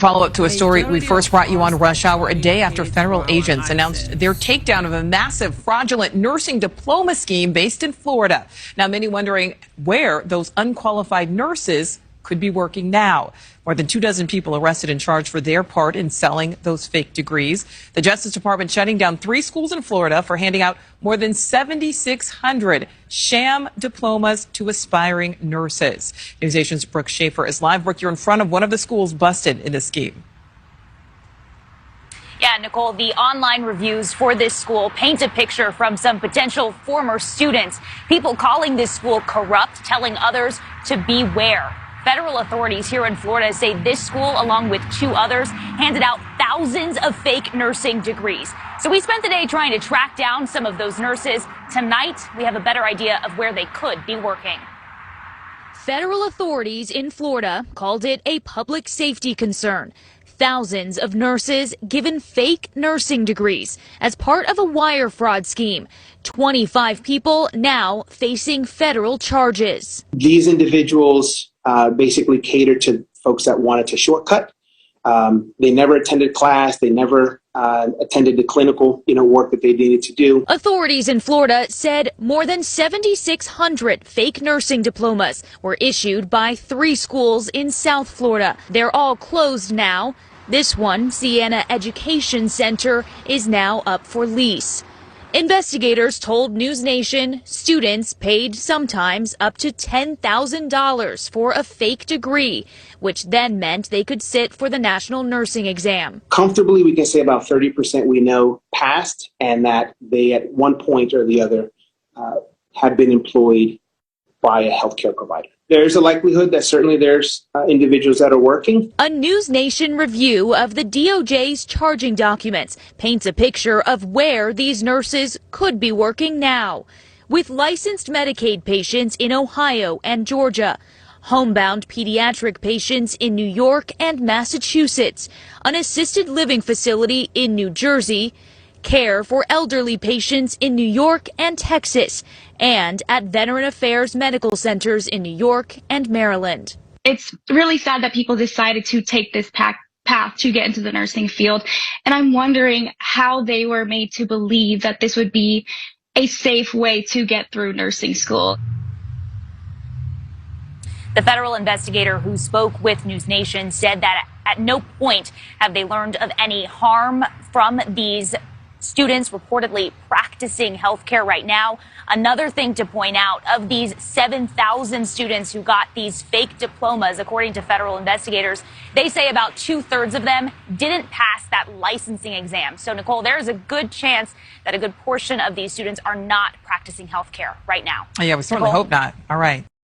Follow up to a story we first brought you on Rush Hour a day after federal agents announced their takedown of a massive fraudulent nursing diploma scheme based in Florida. Now, many wondering where those unqualified nurses could be working now. More than 24 people arrested and charged for their part in selling those fake degrees. The Justice Department shutting down 3 schools in Florida for handing out more than 7,600 sham diplomas to aspiring nurses. NewsNation's Brooke Schaefer is live. Brooke, you're in front of one of the schools busted in this scheme. Yeah, Nicole, the online reviews for this school paint a picture from some potential former students. People calling this school corrupt, telling others to beware. Federal authorities here in Florida say this school, along with 2 others, handed out thousands of fake nursing degrees. So we spent the day trying to track down some of those nurses. Tonight, we have a better idea of where they could be working. Federal authorities in Florida called it a public safety concern. Thousands of nurses given fake nursing degrees as part of a wire fraud scheme. 25 people now facing federal charges. These individuals basically catered to folks that wanted to shortcut. They never attended class. They never attended the clinical, work that they needed to do. Authorities in Florida said more than 7,600 fake nursing diplomas were issued by 3 schools in South Florida. They're all closed now. This one, Siena Education Center, is now up for lease. Investigators told NewsNation students paid sometimes up to $10,000 for a fake degree, which then meant they could sit for the national nursing exam. Comfortably, we can say about 30% we know passed, and that they at one point or the other have been employed by a healthcare provider. There's a likelihood that certainly there's individuals that are working. A NewsNation review of the DOJ's charging documents paints a picture of where these nurses could be working now, with licensed Medicaid patients in Ohio and Georgia, homebound pediatric patients in New York and Massachusetts, an assisted living facility in New Jersey, care for elderly patients in New York and Texas, and at Veteran Affairs medical centers in New York and Maryland. It's really sad that people decided to take this path to get into the nursing field, and I'm wondering how they were made to believe that this would be a safe way to get through nursing school. The federal investigator who spoke with NewsNation said that at no point have they learned of any harm from these students reportedly practicing healthcare right now. Another thing to point out, of these 7,000 students who got these fake diplomas, according to federal investigators, they say about 2/3 of them didn't pass that licensing exam. So, Nicole, there is a good chance that a good portion of these students are not practicing healthcare right now. Yeah, we certainly hope not. All right.